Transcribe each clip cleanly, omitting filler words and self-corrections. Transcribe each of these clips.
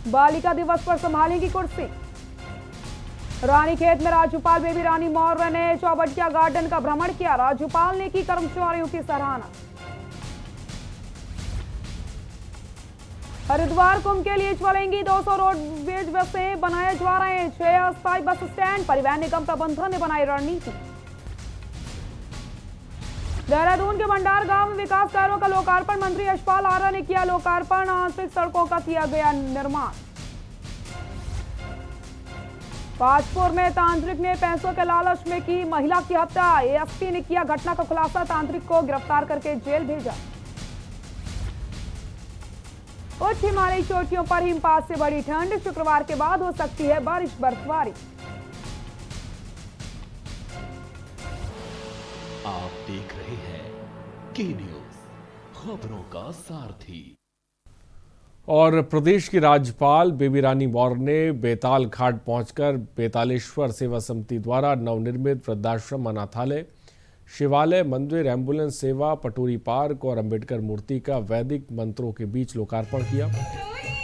बालिका दिवस पर संभालेंगी कुर्सी। रानीखेत में राज्यपाल बेबी रानी मौर्य ने चौबटिया गार्डन का भ्रमण किया। राज्यपाल ने की कर्मचारियों की सराहना। हरिद्वार कुंभ के लिए चलेंगी 200 रोडवेज बसें, बनाए जा रहे हैं 6 अस्थायी बस स्टैंड। परिवहन निगम प्रबंधन ने बनाई रणनीति। देहरादून के भंडार गांव में विकास कार्यों का लोकार्पण, मंत्री यशपाल आर्य ने किया लोकार्पण। आंशिक सड़कों का किया गया निर्माण। पाचपुर में तांत्रिक ने पैसों के लालच में की महिला की हत्या। एएसपी ने किया घटना का खुलासा, तांत्रिक को गिरफ्तार करके जेल भेजा। उच्च हिमालयी चोटियों पर हिमपात से बड़ी ठंड, शुक्रवार के बाद हो सकती है बारिश बर्फबारी। आप देख रहे हैं के न्यूज, खबरों का सारथी। और प्रदेश की राज्यपाल बेबी रानी मौर्य ने बेताल घाट पहुंचकर बेतालेश्वर सेवा समिति द्वारा नवनिर्मित वृद्धाश्रम, अनाथालय, शिवालय, मंदिर, एम्बुलेंस सेवा, पटोरी पार्क और अंबेडकर मूर्ति का वैदिक मंत्रों के बीच लोकार्पण किया।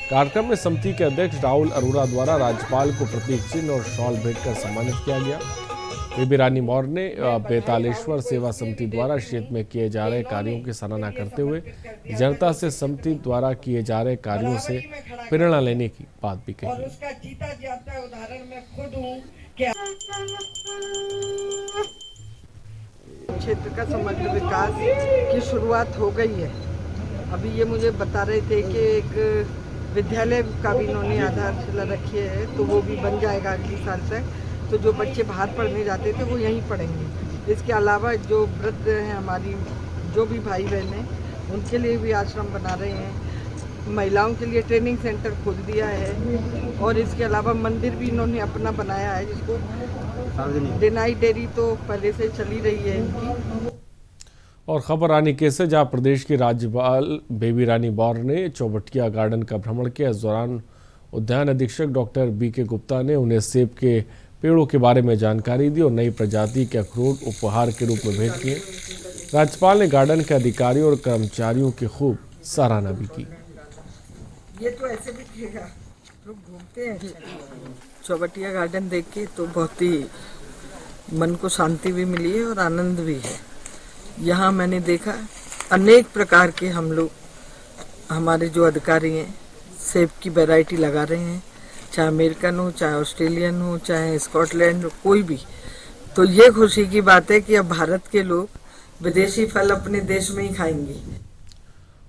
कार्यक्रम में समिति के अध्यक्ष राहुल अरोड़ा द्वारा राज्यपाल को प्रतीक चिन्ह और शॉल भेंटकर सम्मानित किया गया। बेबी रानी मौर्य ने बेतालेश्वर सेवा समिति द्वारा क्षेत्र में किए जा रहे कार्यों की सराहना करते हुए जनता से समिति द्वारा किए जा रहे कार्यों से प्रेरणा लेने की बात भी कही। उसका जीता जाता उदाहरण मैं खुद हूँ। क्या क्षेत्र का समग्र विकास की शुरुआत हो गई है। अभी ये मुझे बता रहे थे कि एक विद्यालय का भी इन्होंने आधारशिला रखी है, तो वो भी बन जाएगा अगले साल से। तो जो बच्चे बाहर पढ़ने जाते थे वो यहीं पढ़ेंगे। इसके अलावा जो वृद्ध हैं हमारी, जो भी भाई बहन हैं, उनके लिए भी आश्रम बना रहे हैं। महिलाओं के लिए ट्रेनिंग सेंटर खोल दिया है। और इसके अलावा मंदिर भी इन्होंने अपना बनाया है, जिसको डिनाई डेयरी तो पहले से चली रही है इनकी। और खबर रानीखेत से, जहां प्रदेश की राज्यपाल बेबी रानी मौर्य ने चौबटिया गार्डन का भ्रमण किया। इस दौरान उद्यान अधीक्षक डॉक्टर BK गुप्ता ने उन्हें सेब के पेड़ों के बारे में जानकारी दी और नई प्रजाति के अखरोट उपहार के रूप में भेंट किए। राज्यपाल ने गार्डन के अधिकारियों और कर्मचारियों की खूब सराहना भी की। ये तो ऐसे भी दिखेगा, लोग घूमते हैं। चौबटिया गार्डन देख के तो बहुत ही मन को शांति भी मिली है और आनंद भी है। यहाँ मैंने देखा अनेक प्रकार के हम लोग, हमारे जो अधिकारी हैं, सेब की वैरायटी लगा रहे हैं, चाहे अमेरिकन हो, चाहे ऑस्ट्रेलियन हो, चाहे स्कॉटलैंड हो, कोई भी। तो ये खुशी की बात है कि अब भारत के लोग विदेशी फल अपने देश में ही खाएंगे।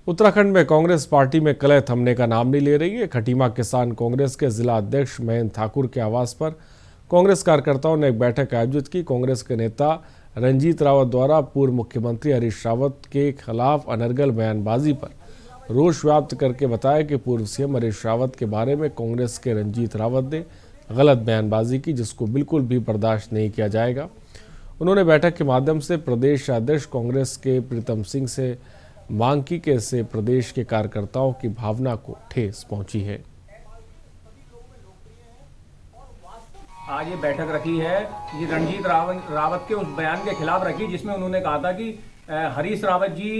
उत्तराखंड में कांग्रेस पार्टी में कलह थमने का नाम नहीं ले रही है। खटीमा किसान कांग्रेस के जिला अध्यक्ष महेंद्र ठाकुर के आवास पर कांग्रेस कार्यकर्ताओं ने एक बैठक आयोजित की। कांग्रेस के नेता रंजीत रावत द्वारा पूर्व मुख्यमंत्री हरीश रावत के खिलाफ अनर्गल बयानबाजी पर रोष व्यक्त करके बताया कि पूर्व सीएम हरीश रावत के बारे में कांग्रेस के रंजीत रावत ने गलत बयानबाजी की, जिसको बिल्कुल भी बर्दाश्त नहीं किया जाएगा। उन्होंने बैठक के माध्यम से प्रदेश अध्यक्ष कांग्रेस के प्रीतम सिंह से मांग की कि इससे प्रदेश के कार्यकर्ताओं की भावना को ठेस पहुंची है। आज ये बैठक रखी है, ये रणजीत रावत के उस बयान के खिलाफ रखी जिसमें उन्होंने कहा था कि हरीश रावत जी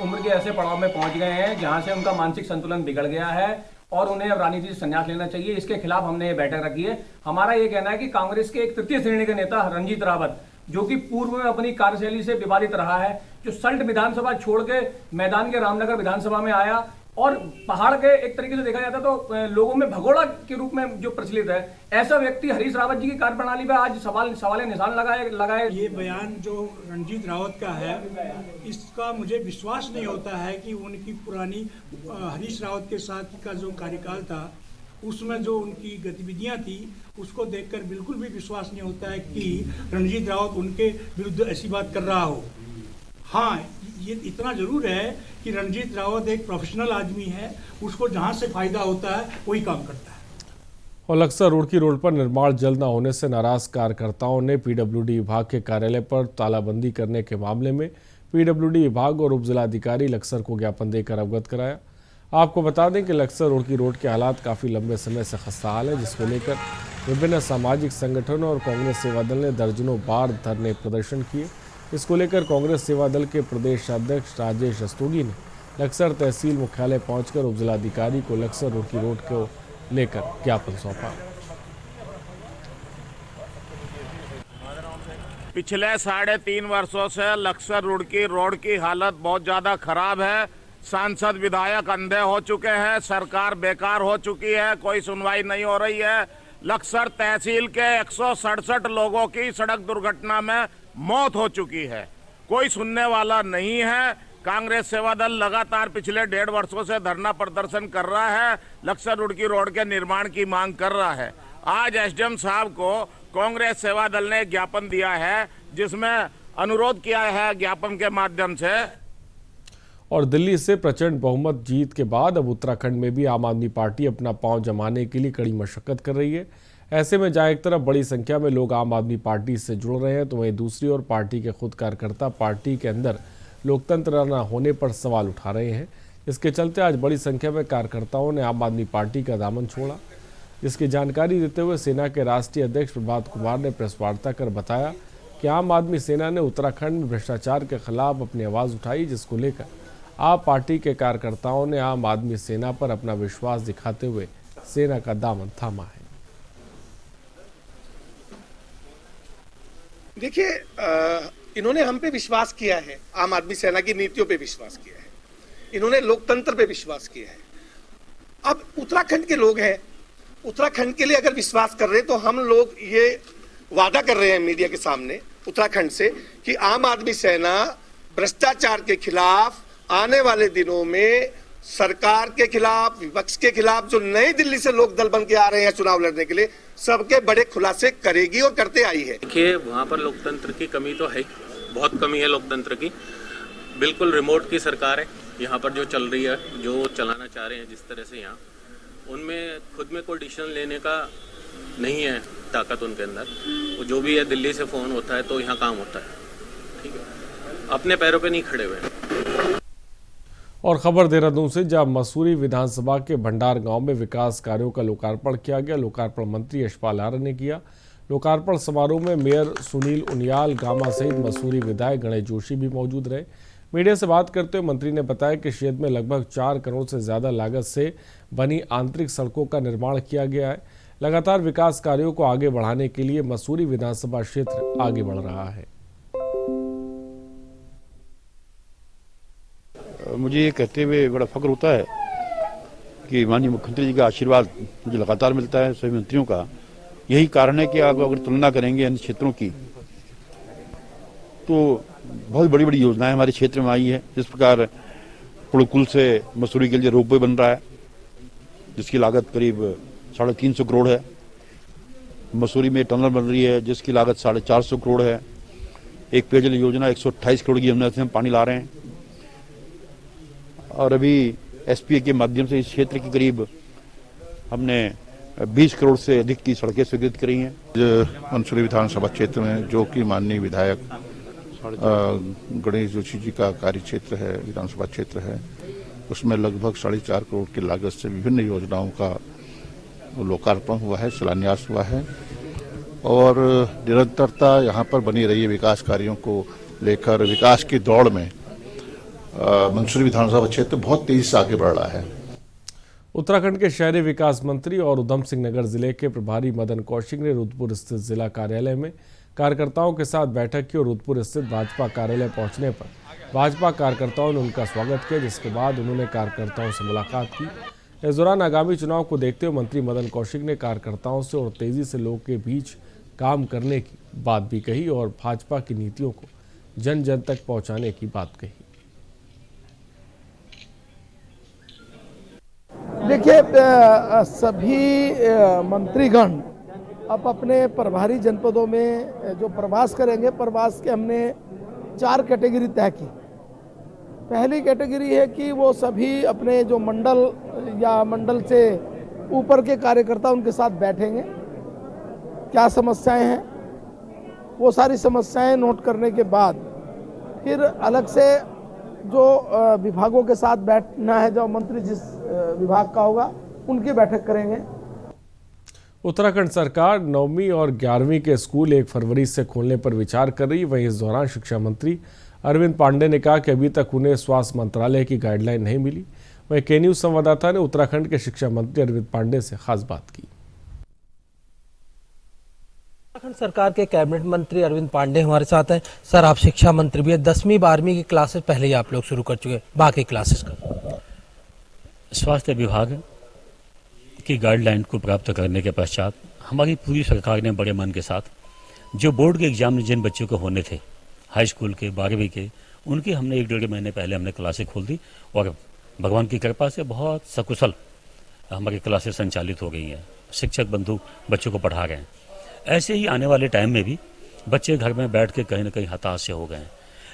उम्र के ऐसे पड़ाव में पहुंच गए हैं जहां से उनका मानसिक संतुलन बिगड़ गया है और उन्हें अब राजनीति से संन्यास लेना चाहिए। इसके खिलाफ हमने ये बैठक रखी है। हमारा ये कहना है कि कांग्रेस के एक तृतीय श्रेणी के नेता रंजीत रावत, जो कि पूर्व में अपनी कार्यशैली से विवादित रहा है, जो सल्ट विधानसभा छोड़ के मैदान के रामनगर विधानसभा में आया और पहाड़ के एक तरीके से देखा जाता तो लोगों में भगोड़ा के रूप में जो प्रचलित है, ऐसा व्यक्ति हरीश रावत जी की कार्यप्रणाली पर आज सवाल निशान लगाए। ये बयान जो रणजीत रावत का है, इसका मुझे विश्वास नहीं होता है कि उनकी पुरानी हरीश रावत के साथ का जो कार्यकाल था, उसमें जो उनकी गतिविधियां थी, उसको देखकर बिल्कुल भी विश्वास नहीं होता है कि रणजीत रावत उनके विरुद्ध ऐसी बात कर रहा हो। हाँ, ये इतना जरूर है कि रणजीत रावत एक प्रोफेशनल आदमी है, उसको जहाँ से फायदा होता है वही काम करता है। और लक्सर रुड़की रोड पर निर्माण जल्द न होने से नाराज कार्यकर्ताओं ने PWD विभाग के कार्यालय पर तालाबंदी करने के मामले में PWD विभाग और उप जिलाधिकारी लक्सर को ज्ञापन देकर अवगत कराया। आपको बता दें कि लक्सर रुड़की रोड के हालात काफ़ी लंबे समय से खस्ताहाल है, जिसको लेकर विभिन्न सामाजिक संगठनों और कांग्रेस सेवा दल ने दर्जनों बार धरने प्रदर्शन किए। इसको लेकर कांग्रेस सेवा दल के प्रदेश अध्यक्ष राजेश रस्तोगी ने लक्सर तहसील मुख्यालय पहुंचकर उपजिलाधिकारी को लक्सर रुड़की रोड को लेकर ज्ञापन सौंपा। पिछले 3.5 वर्षों से लक्सर रुड़की रोड की हालत बहुत ज़्यादा खराब है। सांसद विधायक अंधे हो चुके हैं, सरकार बेकार हो चुकी है, कोई सुनवाई नहीं हो रही है। लक्सर तहसील के 167 लोगों की सड़क दुर्घटना में मौत हो चुकी है, कोई सुनने वाला नहीं है। कांग्रेस सेवा दल लगातार पिछले 1.5 वर्षों से धरना प्रदर्शन कर रहा है, लक्सर रुड़की रोड के निर्माण की मांग कर रहा है। आज एसडीएम साहब को कांग्रेस सेवा दल ने ज्ञापन दिया है, जिसमें अनुरोध किया है ज्ञापन के माध्यम से। और दिल्ली से प्रचंड बहुमत जीत के बाद अब उत्तराखंड में भी आम आदमी पार्टी अपना पांव जमाने के लिए कड़ी मशक्कत कर रही है। ऐसे में जहां एक तरफ बड़ी संख्या में लोग आम आदमी पार्टी से जुड़ रहे हैं, तो वहीं दूसरी ओर पार्टी के खुद कार्यकर्ता पार्टी के अंदर लोकतंत्र न होने पर सवाल उठा रहे हैं। इसके चलते आज बड़ी संख्या में कार्यकर्ताओं ने आम आदमी पार्टी का दामन छोड़ा। इसकी जानकारी देते हुए सेना के राष्ट्रीय अध्यक्ष प्रभात कुमार ने प्रेस वार्ता कर बताया कि आम आदमी सेना ने उत्तराखंड में भ्रष्टाचार के खिलाफ अपनी आवाज़ उठाई, जिसको लेकर आप पार्टी के कार्यकर्ताओं ने आम आदमी सेना पर अपना विश्वास दिखाते हुए सेना का दामन थामा है। देखिए, इन्होंने हम पे विश्वास किया है, आम आदमी सेना की नीतियों पे विश्वास किया है, इन्होंने लोकतंत्र पे विश्वास किया है। अब उत्तराखंड के लोग हैं, उत्तराखंड के लिए अगर विश्वास कर रहे हैं तो हम लोग ये वादा कर रहे हैं मीडिया के सामने उत्तराखंड से कि आम आदमी सेना भ्रष्टाचार के खिलाफ आने वाले दिनों में सरकार के खिलाफ, विपक्ष के खिलाफ जो नई दिल्ली से लोग दल बन के आ रहे हैं चुनाव लड़ने के लिए, सबके बड़े खुलासे करेगी और करते आई है। देखिए, वहाँ पर लोकतंत्र की कमी तो है, बहुत कमी है लोकतंत्र की। बिल्कुल रिमोट की सरकार है यहाँ पर जो चल रही है, जो चलाना चाह रहे हैं जिस तरह से यहाँ, उनमें खुद में कोई डिसीजन लेने का नहीं है ताकत उनके अंदर। जो भी है दिल्ली से फ़ोन होता है तो यहाँ काम होता है, ठीक है, अपने पैरों पे नहीं खड़े हुए हैं। और खबर देहरादून से, जहां मसूरी विधानसभा के भंडार गांव में विकास कार्यों का लोकार्पण किया गया। लोकार्पण मंत्री यशपाल आर्य ने किया। लोकार्पण समारोह में मेयर सुनील उनियाल गामा सहित मसूरी विधायक गणेश जोशी भी मौजूद रहे। मीडिया से बात करते हुए मंत्री ने बताया कि क्षेत्र में लगभग 4 करोड़ से ज्यादा लागत से बनी आंतरिक सड़कों का निर्माण किया गया है। लगातार विकास कार्यों को आगे बढ़ाने के लिए मसूरी विधानसभा क्षेत्र आगे बढ़ रहा है। मुझे ये कहते हुए बड़ा फख्र होता है कि माननीय मुख्यमंत्री जी का आशीर्वाद मुझे लगातार मिलता है, सभी मंत्रियों का। यही कारण है कि आप अगर तुलना करेंगे अन्य क्षेत्रों की तो बहुत बड़ी बड़ी योजनाएं हमारे क्षेत्र में आई है। जिस प्रकार पुड़कुल से मसूरी के लिए रोपवे बन रहा है, जिसकी लागत करीब 350 करोड़ है। मसूरी में टनल बन रही है जिसकी लागत 450 करोड़ है। एक पेयजल योजना 128 करोड़ की हमने पानी ला रहे हैं। और अभी एसपीए के माध्यम से इस क्षेत्र की करीब हमने 20 करोड़ से अधिक की सड़कें स्वीकृत करी हैं। मंसूरी विधानसभा क्षेत्र में जो कि माननीय विधायक गणेश जोशी जी का कार्य क्षेत्र है, विधानसभा क्षेत्र है, उसमें लगभग 4.5 करोड़ की लागत से विभिन्न योजनाओं का लोकार्पण हुआ है, शिलान्यास हुआ है और निरंतरता यहाँ पर बनी रही है। विकास कार्यों को लेकर विकास की दौड़ में मंसूरी विधानसभा क्षेत्र बहुत तेजी से आगे बढ़ रहा है। उत्तराखंड के शहरी विकास मंत्री और उधम सिंह नगर जिले के प्रभारी मदन कौशिक ने रुद्रपुर स्थित जिला कार्यालय में कार्यकर्ताओं के साथ बैठक की और रुद्रपुर स्थित भाजपा कार्यालय पहुंचने पर भाजपा कार्यकर्ताओं ने उनका स्वागत किया, जिसके बाद उन्होंने कार्यकर्ताओं से मुलाकात की। इस दौरान आगामी चुनाव को देखते हुए मंत्री मदन कौशिक ने कार्यकर्ताओं से और तेजी से लोगों के बीच काम करने की बात भी कही और भाजपा की नीतियों को जन जन तक पहुंचाने की बात कही। देखिए, सभी मंत्रीगण अब अपने प्रभारी जनपदों में जो प्रवास करेंगे, प्रवास के हमने 4 कैटेगरी तय की। पहली कैटेगरी है कि वो सभी अपने जो मंडल या मंडल से ऊपर के कार्यकर्ता उनके साथ बैठेंगे, क्या समस्याएं हैं वो सारी समस्याएं नोट करने के बाद फिर अलग से जो विभागों के साथ बैठना है, जो मंत्री जिस विभाग का होगा उनकी बैठक करेंगे। उत्तराखंड सरकार 9वीं और 11वीं के स्कूल 1 फरवरी से खोलने पर विचार कर रही है। वहीं इस दौरान शिक्षा मंत्री अरविंद पांडे ने कहा कि अभी तक उन्हें स्वास्थ्य मंत्रालय की गाइडलाइन नहीं मिली। वहीं के न्यूज संवाददाता ने उत्तराखंड के शिक्षा मंत्री अरविंद पांडे से खास बात की। उत्तराखंड सरकार के कैबिनेट मंत्री अरविंद पांडे हमारे साथ हैं। सर, आप शिक्षा मंत्री भी है, 10वीं 12वीं की क्लासेस पहले ही आप लोग शुरू कर चुके हैं, बाकी क्लासेस का स्वास्थ्य विभाग की गाइडलाइन को प्राप्त करने के पश्चात हमारी पूरी सरकार ने बड़े मन के साथ जो बोर्ड के एग्जाम जिन बच्चों को होने थे हाई स्कूल के 12वीं के, उनकी हमने 1-1.5 महीने पहले हमने क्लासें खोल दी और भगवान की कृपा से बहुत सकुशल हमारी क्लासेस संचालित हो गई हैं। शिक्षक बंधु बच्चों को पढ़ा रहे हैं। ऐसे ही आने वाले टाइम में भी बच्चे घर में बैठ के कहीं ना कहीं हताश से हो गए हैं,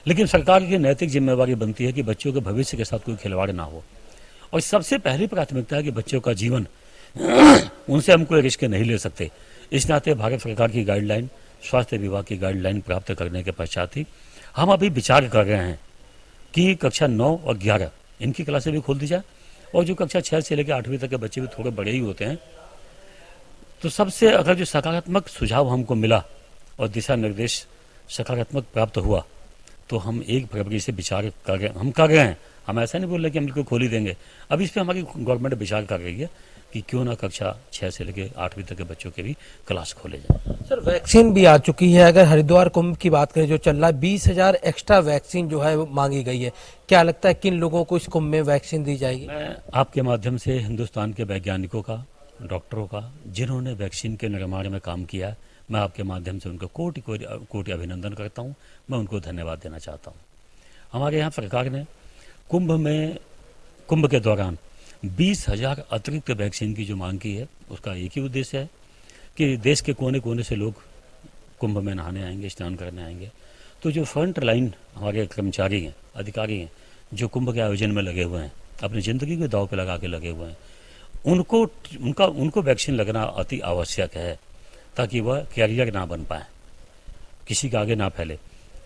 लेकिन सरकार की नैतिक जिम्मेवारी बनती है कि बच्चों के भविष्य के साथ कोई खिलवाड़ ना हो और सबसे पहली प्राथमिकता है कि बच्चों का जीवन उनसे हम कोई रिस्क नहीं ले सकते। इस नाते भारत सरकार की गाइडलाइन, स्वास्थ्य विभाग की गाइडलाइन प्राप्त करने के पश्चात ही हम अभी विचार कर रहे हैं कि कक्षा 9 और 11 इनकी क्लासें भी खोल दी जाए और जो कक्षा 6 से लेकर 8वीं तक के बच्चे भी थोड़े बड़े ही होते हैं, तो सबसे अगर जो सकारात्मक सुझाव हमको मिला और दिशा निर्देश सकारात्मक प्राप्त हुआ तो हम 1 फरवरी से विचार कर रहे हैं। हम ऐसा नहीं बोल रहे कि हम इनको खोल ही देंगे। अब इस पर हमारी गवर्नमेंट विचार कर रही है कि क्यों ना कक्षा 6 से लेकर 8वीं तक के बच्चों के भी क्लास खोले जाए। सर, वैक्सीन भी आ चुकी है। अगर हरिद्वार कुंभ की बात करें जो चल रहा है, 20,000 एक्स्ट्रा वैक्सीन जो है वो मांगी गई है। क्या लगता है किन लोगों को इस कुंभ में वैक्सीन दी जाएगी? मैं आपके माध्यम से हिंदुस्तान के वैज्ञानिकों का, डॉक्टरों का, जिन्होंने वैक्सीन के निर्माण में काम किया है, मैं आपके माध्यम से उनका कोटि अभिनंदन करता हूँ। मैं उनको धन्यवाद देना चाहता हूँ। हमारे यहाँ सरकार ने कुंभ के दौरान 20,000 अतिरिक्त वैक्सीन की जो मांग की है, उसका एक ही उद्देश्य है कि देश के कोने कोने से लोग कुंभ में नहाने आएंगे, स्नान करने आएंगे। तो जो फ्रंट लाइन हमारे कर्मचारी हैं, अधिकारी हैं, जो कुंभ के आयोजन में लगे हुए हैं, अपनी ज़िंदगी को दांव पे लगा के लगे हुए हैं, उनको वैक्सीन लगना अति आवश्यक है ताकि वह कैरियर ना बन पाए, किसी के आगे ना फैले।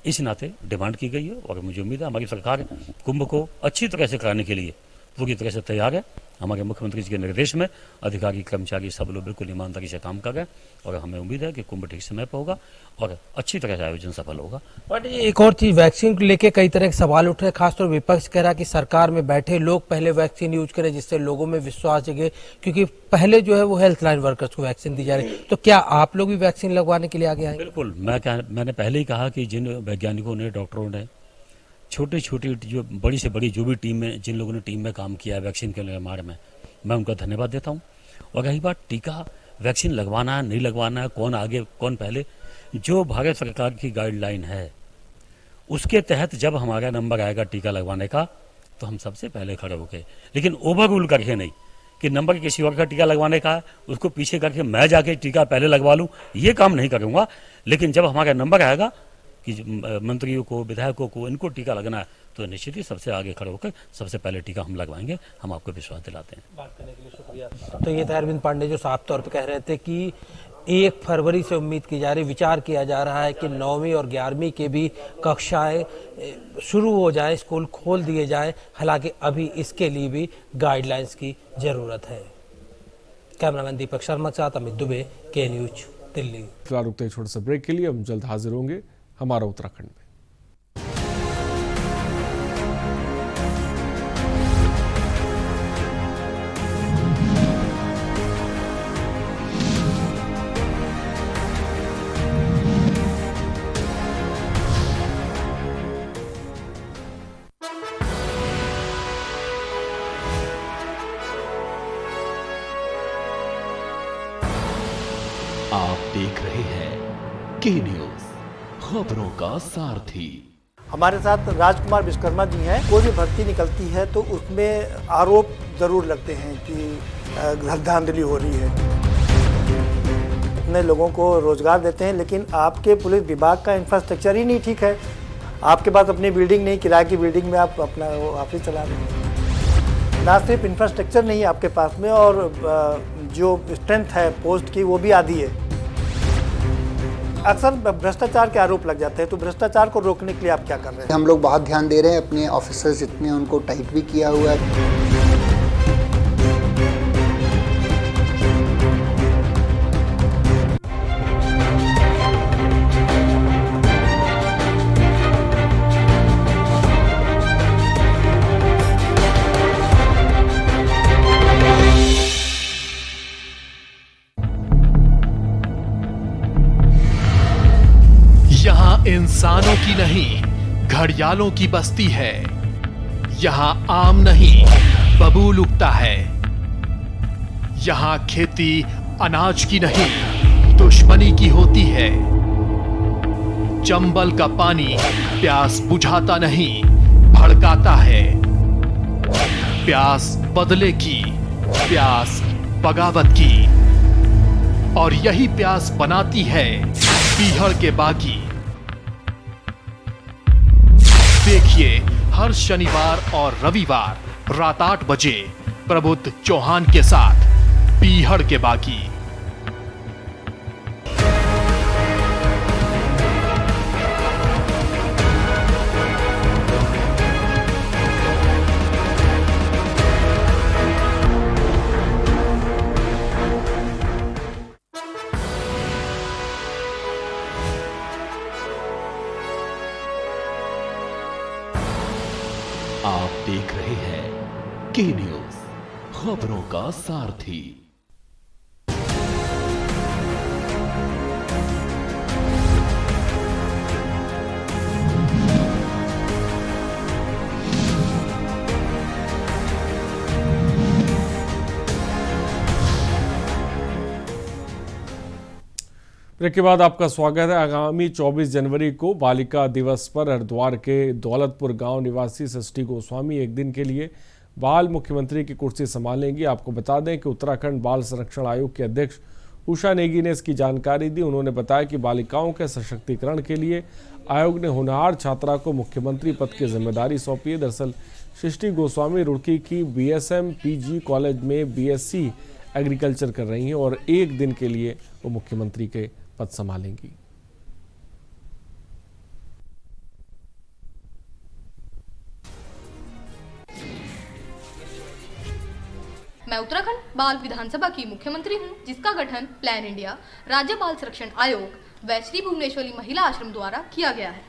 इस नाते डिमांड की गई है और मुझे उम्मीद है हमारी सरकार कुंभ को अच्छी तरह से कराने के लिए पूरी तरह से तैयार है। हमारे मुख्यमंत्री जी के निर्देश में अधिकारी, कर्मचारी सब लोग बिल्कुल ईमानदारी से काम कर रहे हैं और हमें उम्मीद है कि कुंभ ठीक समय पर होगा और अच्छी तरह से आयोजन सफल होगा। बट एक और चीज, वैक्सीन को लेकर कई तरह के सवाल उठ रहे हैं। खासतौर विपक्ष कह रहा है कि सरकार में बैठे लोग पहले वैक्सीन यूज करें जिससे लोगों में विश्वास जगे, क्योंकि पहले जो है वो हेल्थ लाइन वर्कर्स को वैक्सीन दी जा रही है। तो क्या आप लोग भी वैक्सीन लगवाने के लिए आगे आएंगे? बिल्कुल, मैंने पहले ही कहा कि जिन वैज्ञानिकों ने, डॉक्टरों ने, छोटी छोटी जो बड़ी से बड़ी जो भी टीम में, जिन लोगों ने टीम में काम किया है वैक्सीन के निर्माण में, मैं उनका धन्यवाद देता हूं। और रही बात टीका, वैक्सीन लगवाना है नहीं लगवाना है, कौन आगे कौन पहले, जो भारत सरकार की गाइडलाइन है उसके तहत जब हमारा नंबर आएगा टीका लगवाने का तो हम सबसे पहले खड़े होके, लेकिन ओवर रूल करके नहीं कि नंबर किसी और का टीका लगवाने का है उसको पीछे करके मैं जाके टीका पहले लगवा लूँ, ये काम नहीं करूँगा। लेकिन जब हमारा नंबर आएगा कि मंत्रियों को, विधायकों को, इनको टीका लगना है तो निश्चित ही सबसे आगे खड़े होकर सबसे पहले टीका हम लगवाएंगे। हम आपको विश्वास दिलाते हैं। बात करने के लिए शुक्रिया। तो ये था अरविंद पांडे जो साफ तौर पर कह रहे थे कि 1 फरवरी से उम्मीद की जा रही, विचार किया जा रहा है कि 9वीं और 11वीं के भी कक्षाएं शुरू हो जाए, स्कूल खोल दिए जाएं। हालांकि अभी इसके लिए भी गाइडलाइंस की जरूरत है। कैमरामैन दीपक शर्मा के साथ अमित दुबे, के न्यूज, दिल्ली। फिलहाल रुकते हैं छोटे से ब्रेक के लिए। हम जल्द हाजिर होंगे हमारा उत्तराखंड में। आप देख रहे हैं के न्यूज, खबरों का सारथी। हमारे साथ राजकुमार विश्वकर्मा जी हैं। कोई भी भर्ती निकलती है तो उसमें आरोप जरूर लगते हैं कि धांधली हो रही है। अपने लोगों को रोजगार देते हैं, लेकिन आपके पुलिस विभाग का इंफ्रास्ट्रक्चर ही नहीं ठीक है। आपके पास अपनी बिल्डिंग नहीं, किराए की बिल्डिंग में आप अपना ऑफिस चला रहे हैं। ना सिर्फ इंफ्रास्ट्रक्चर नहीं है आपके पास में, और जो स्ट्रेंथ है पोस्ट की वो भी आधी है। अक्सर भ्रष्टाचार के आरोप लग जाते हैं, तो भ्रष्टाचार को रोकने के लिए आप क्या कर रहे हैं? हम लोग बहुत ध्यान दे रहे हैं, अपने ऑफिसर्स जितने उनको टाइट भी किया हुआ है। इंसानों की नहीं घड़ियालों की बस्ती है। यहाँ आम नहीं बबूल उगता है। यहाँ खेती अनाज की नहीं दुश्मनी की होती है। चंबल का पानी प्यास बुझाता नहीं भड़काता है। प्यास बदले की, प्यास बगावत की, और यही प्यास बनाती है पीहड़ के बागी। देखिए हर शनिवार और रविवार रात 8 बजे प्रबुद्ध चौहान के साथ पीहड़ के बागी। आप देख रहे हैं के न्यूज, खबरों का सारथी। ब्रेक के बाद आपका स्वागत है। आगामी 24 जनवरी को बालिका दिवस पर हरिद्वार के दौलतपुर गांव निवासी सृष्टि गोस्वामी एक दिन के लिए बाल मुख्यमंत्री की कुर्सी संभालेंगी। आपको बता दें कि उत्तराखंड बाल संरक्षण आयोग के अध्यक्ष उषा नेगी ने इसकी जानकारी दी। उन्होंने बताया कि बालिकाओं के सशक्तिकरण के लिए आयोग ने होनहार छात्रा को मुख्यमंत्री पद की जिम्मेदारी सौंपी है। दरअसल सृष्टि गोस्वामी रुड़की की BSM PG कॉलेज में BSc एग्रीकल्चर कर रही हैं और एक दिन के लिए वो मुख्यमंत्री के पद संभालेंगी। मैं उत्तराखंड बाल विधानसभा की मुख्यमंत्री हूं, जिसका गठन प्लान इंडिया, राज्य बाल संरक्षण आयोग व श्री भुवनेश्वरी महिला आश्रम द्वारा किया गया है।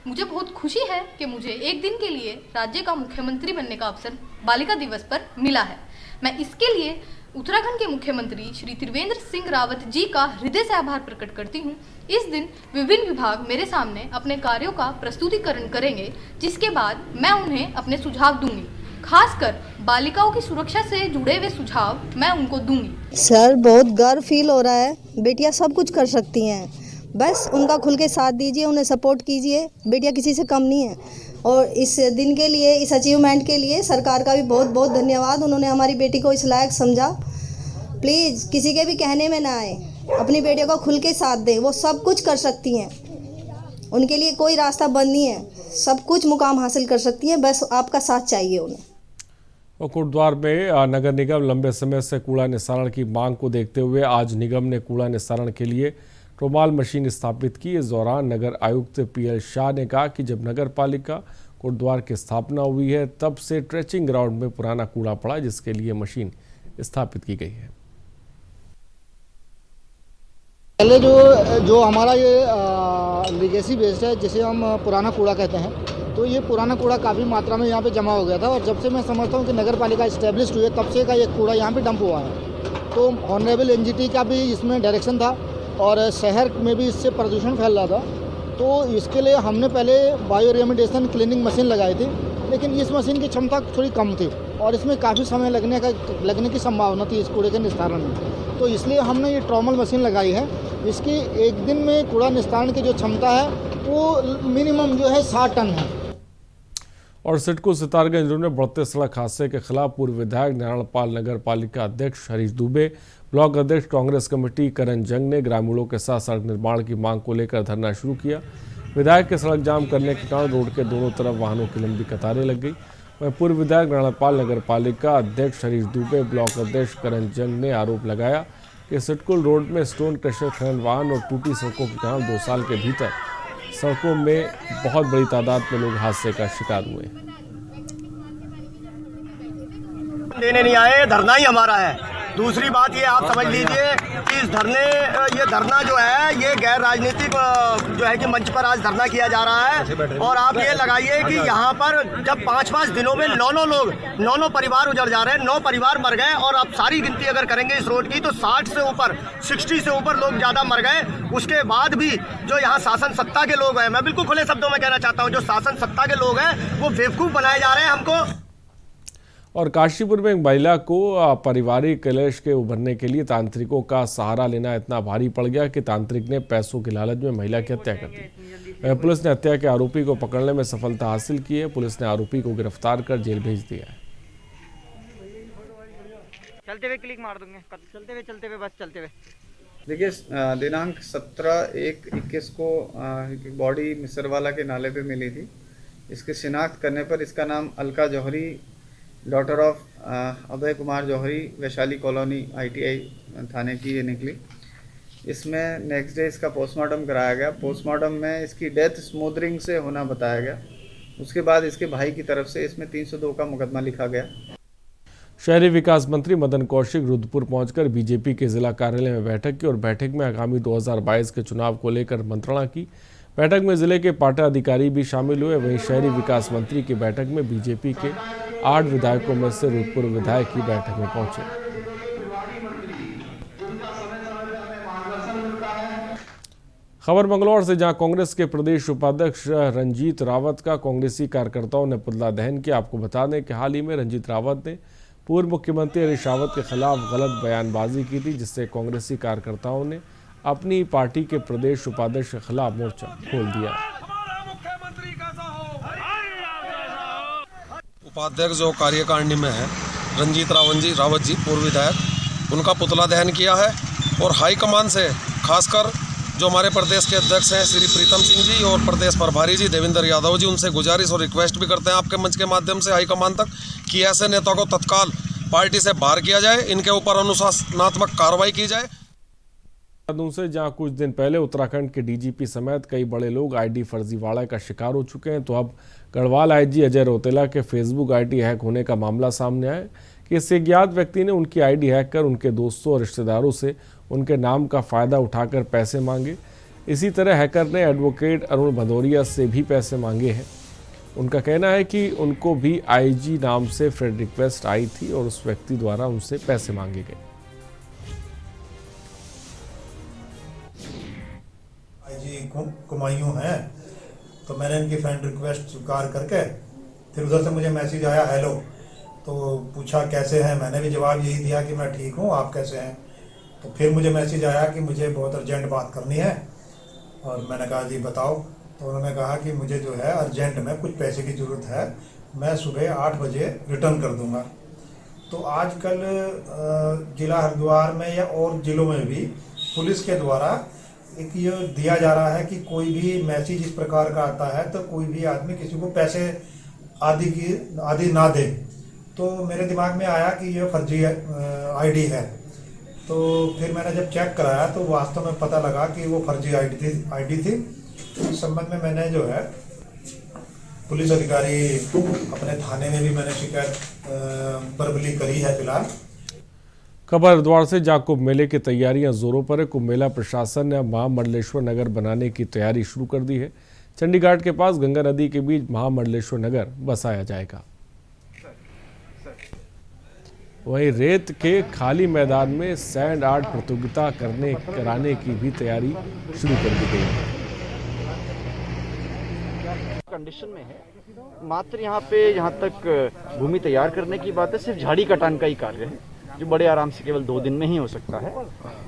मुझे बहुत खुशी है कि मुझे एक दिन के लिए राज्य का मुख्यमंत्री बनने का अवसर बालिका दिवस पर मिला है। मैं इसके लिए उत्तराखंड के मुख्यमंत्री श्री त्रिवेंद्र सिंह रावत जी का हृदय से आभार प्रकट करती हूं। इस दिन विभिन्न विभाग मेरे सामने अपने कार्यों का प्रस्तुतिकरण करेंगे, जिसके बाद मैं उन्हें अपने सुझाव दूंगी। खासकर बालिकाओं की सुरक्षा से जुड़े हुए सुझाव मैं उनको दूंगी। सर, बहुत गर्व फील हो रहा है। बेटियां सब कुछ कर सकती हैं, बस उनका खुल के साथ दीजिए, उन्हें सपोर्ट कीजिए। बेटियां किसी से कम नहीं है। और इस दिन के लिए, इस अचीवमेंट के लिए सरकार का भी बहुत बहुत धन्यवाद। उन्होंने हमारी बेटी को इस लायक समझा। प्लीज़ किसी के भी कहने में ना आए, अपनी बेटियों को खुल के साथ दें। वो सब कुछ कर सकती हैं, उनके लिए कोई रास्ता बंद नहीं है। सब कुछ मुकाम हासिल कर सकती हैं, बस आपका साथ चाहिए उन्हें। और कोटद्वार में नगर निगम लंबे समय से कूड़ा निस्तारण की मांग को देखते हुए आज निगम ने कूड़ा निस्तारण के लिए ट्रोमाल मशीन स्थापित की। इस दौरान नगर आयुक्त PL शाह ने कहा कि जब नगर पालिका कोटद्वार की स्थापना हुई है तब से ट्रेचिंग ग्राउंड में पुराना कूड़ा पड़ा, जिसके लिए मशीन स्थापित की गई है। पहले जो हमारा ये लीगेसी वेस्ट है, जिसे हम पुराना कूड़ा कहते हैं, तो ये पुराना कूड़ा काफ़ी मात्रा में यहाँ पे जमा हो गया था। और जब से मैं समझता हूँ कि नगर पालिका इस्टेब्लिश हुई है, तब से का ये कूड़ा यहाँ पे डंप हुआ है। तो ऑनरेबल NGT का भी इसमें डायरेक्शन था और शहर में भी इससे प्रदूषण फैल रहा था। तो इसके लिए हमने पहले बायो रेमिडिएशन क्लीनिंग मशीन लगाई थी, लेकिन इस मशीन की क्षमता थोड़ी कम थी और इसमें काफ़ी समय लगने की संभावना थी इस कूड़े के निस्तारण में। तो इसलिए हमने ये ट्रोमल मशीन लगाई है। इसकी एक दिन में कूड़ा निस्तारण की जो क्षमता है वो मिनिमम जो है 60 टन है। और सिडको सितारगंज रोड में बढ़ते सड़क हादसे के खिलाफ पूर्व विधायक नारायणपाल नगर पालिका अध्यक्ष हरीश दुबे, ब्लॉक अध्यक्ष कांग्रेस कमेटी करण जंग ने ग्रामीणों के साथ सड़क निर्माण की मांग को लेकर धरना शुरू किया। विधायक के सड़क जाम करने के कारण रोड के दोनों तरफ वाहनों की लंबी कतारें लग गई। वहीं पूर्व विधायक नारायणपाल नगर पालिका अध्यक्ष हरीश दुबे, ब्लॉक अध्यक्ष करण जंग ने आरोप लगाया कि सिडकुल रोड में स्टोन क्रशर खनन वाहन और टूटी सड़कों के कारण 2 साल के भीतर सड़कों में बहुत बड़ी तादाद में लोग हादसे का शिकार हुए। देने नहीं आए, धरना ही हमारा है। दूसरी बात ये आप समझ लीजिए कि इस ये धरना जो है ये गैर राजनीतिक जो है कि मंच पर आज धरना किया जा रहा है। और आप ये लगाइए कि यहाँ पर जब 5-5 दिनों में 9 परिवार उजड़ जा रहे हैं, 9 परिवार मर गए। और अब सारी गिनती अगर करेंगे इस रोड की तो 60 से ऊपर लोग ज़्यादा मर गए। उसके बाद भी जो यहाँ शासन सत्ता के लोग हैं, मैं बिल्कुल खुले शब्दों में कहना चाहता हूँ, जो शासन सत्ता के लोग हैं वो बेवकूफ़ बनाए जा रहे हैं हमको। और काशीपुर में एक महिला को पारिवारिक कलेश के उभरने के लिए तांत्रिकों का सहारा लेना इतना भारी पड़ गया कि तांत्रिक ने पैसों की लालच में महिला की हत्या कर दी। पुलिस ने हत्या के आरोपी को पकड़ने में सफलता हासिल की है। पुलिस ने आरोपी को गिरफ्तार कर जेल भेज दिया है। चलते हुए क्लिक मार दूंगे, चलते हुए बस चलते हुए। देखिए, दिनांक 17/1/21 को बॉडी मिसरवाला के नाले पे मिली थी। इसकी शिनाख्त करने पर इसका नाम Alka Johri, daughter of Abhay Kumar Johri, Vaishali colony ITI थाने की ये निकली। इसमें नेक्स्ट डे इसका पोस्टमार्टम कराया गया। पोस्टमार्टम में इसकी डेथ स्मोदरिंग से होना बताया गया। उसके बाद इसके भाई की तरफ से इसमें 302 का मुकदमा लिखा गया। शहरी विकास मंत्री मदन कौशिक रुद्रपुर पहुंचकर बीजेपी के जिला कार्यालय में बैठक की और बैठक में आगामी 2022 के चुनाव को लेकर मंत्रणा की। बैठक में जिले के पार्टी अधिकारी भी शामिल हुए। वहीं शहरी विकास मंत्री की बैठक में बीजेपी के 8 विधायकों में से रुद्रपुर विधायक की बैठक में पहुंचे। खबर मंगलौर से, जहां कांग्रेस के प्रदेश उपाध्यक्ष रंजीत रावत का कांग्रेसी कार्यकर्ताओं ने पुतला दहन किया। आपको बता दें कि हाल ही में रंजीत रावत ने पूर्व मुख्यमंत्री हरीश रावत के खिलाफ गलत बयानबाजी की थी, जिससे कांग्रेसी कार्यकर्ताओं ने अपनी पार्टी के प्रदेश उपाध्यक्ष के खिलाफ मोर्चा खोल दिया। उपाध्यक्ष जो कार्यकारिणी में है रंजीत रावत जी पूर्व विधायक, उनका पुतला दहन किया है। और हाईकमान से खासकर जो हमारे प्रदेश के अध्यक्ष हैं श्री प्रीतम सिंह जी और प्रदेश प्रभारी जी देवेंद्र यादव जी, उनसे गुजारिश और रिक्वेस्ट भी करते हैं आपके मंच के माध्यम से हाईकमान तक कि ऐसे नेता को तत्काल पार्टी से बाहर किया जाए, इनके ऊपर अनुशासनात्मक कार्रवाई की जाए। से जहां कुछ दिन पहले उत्तराखंड के DGP समेत कई बड़े लोग ID फर्जीवाड़ा का शिकार हो चुके हैं, तो अब गढ़वाल IG अजय रौतेला के फेसबुक ID हैक होने का मामला सामने आया कि इस अज्ञात व्यक्ति ने उनकी ID हैक कर उनके दोस्तों और रिश्तेदारों से उनके नाम का फ़ायदा उठाकर पैसे मांगे। इसी तरह हैकर ने एडवोकेट अरुण भदौरिया से भी पैसे मांगे हैं। उनका कहना है कि उनको भी IG नाम से फ्रेंड रिक्वेस्ट आई थी और उस व्यक्ति द्वारा उनसे पैसे मांगे गए। कुमायूं हैं, तो मैंने इनकी फ्रेंड रिक्वेस्ट स्वीकार करके फिर उधर से मुझे मैसेज आया हेलो, तो पूछा कैसे हैं। मैंने भी जवाब यही दिया कि मैं ठीक हूँ, आप कैसे हैं। तो फिर मुझे मैसेज आया कि मुझे बहुत अर्जेंट बात करनी है, और मैंने कहा जी बताओ। तो उन्होंने कहा कि मुझे जो है अर्जेंट में कुछ पैसे की ज़रूरत है, मैं सुबह 8 बजे रिटर्न कर दूंगा। तो आजकल जिला हरिद्वार में या और ज़िलों में भी पुलिस के द्वारा एक ये दिया जा रहा है कि कोई भी मैसेज इस प्रकार का आता है तो कोई भी आदमी किसी को पैसे आदि ना दे। तो मेरे दिमाग में आया कि ये फर्जी ID है। तो फिर मैंने जब चेक कराया तो वास्तव में पता लगा कि वो फर्जी ID थी। इस संबंध में मैंने जो है पुलिस अधिकारी अपने थाने में भी मैंने शिकायत वर्बली करी है फिलहाल। खबर हरिद्वार से, जहां कुंभ मेले की तैयारियां जोरों पर है। कुंभ मेला प्रशासन ने महामंडलेश्वर नगर बनाने की तैयारी शुरू कर दी है। चंडीघाट के पास गंगा नदी के बीच महामंडलेश्वर नगर बसाया जाएगा। वहीं रेत के खाली मैदान में सैंड आर्ट प्रतियोगिता कराने की भी तैयारी शुरू कर दी गई है। कंडीशन में है, मात्र यहाँ पे जहाँ तक भूमि तैयार करने की बात है, सिर्फ झाड़ी कटान का ही कार्य है, जो बड़े आराम से केवल 2 दिन में ही हो सकता है।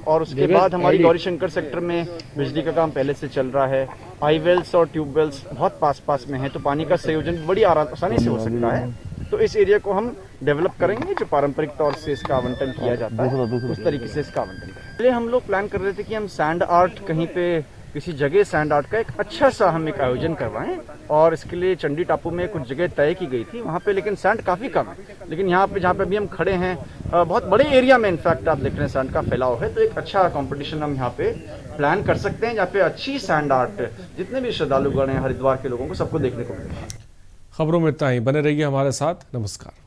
और उसके बाद हमारी गौरीशंकर सेक्टर में बिजली का काम पहले से चल रहा है। आई वेल्स और ट्यूब वेल्स बहुत पास में है, तो पानी का संयोजन बड़ी आसानी से हो सकता है। तो इस एरिया को हम डेवलप करेंगे, जो पारंपरिक तौर से इसका आवंटन किया जाता है उस तरीके से इसका आवंटन करेंगे। पहले हम लोग प्लान कर रहे थे कि हम सैंड आर्ट कहीं पे किसी जगह सैंड आर्ट का एक अच्छा सा हम एक आयोजन करवाएं, और इसके लिए चंडी टापू में कुछ जगह तय की गई थी, वहाँ पे लेकिन सैंड काफ़ी कम है। लेकिन यहाँ पे जहाँ पे भी हम खड़े हैं बहुत बड़े एरिया में इनफैक्ट आप देख रहे हैं सैंड का फैलाव है, तो एक अच्छा कंपटीशन हम यहाँ पे प्लान कर सकते हैं, जहाँ पे अच्छी सैंड आर्ट जितने भी श्रद्धालुगण हैं हरिद्वार के लोगों को सबको देखने को मिलेगा। खबरों में इतना ही, बने रहिए हमारे साथ। नमस्कार।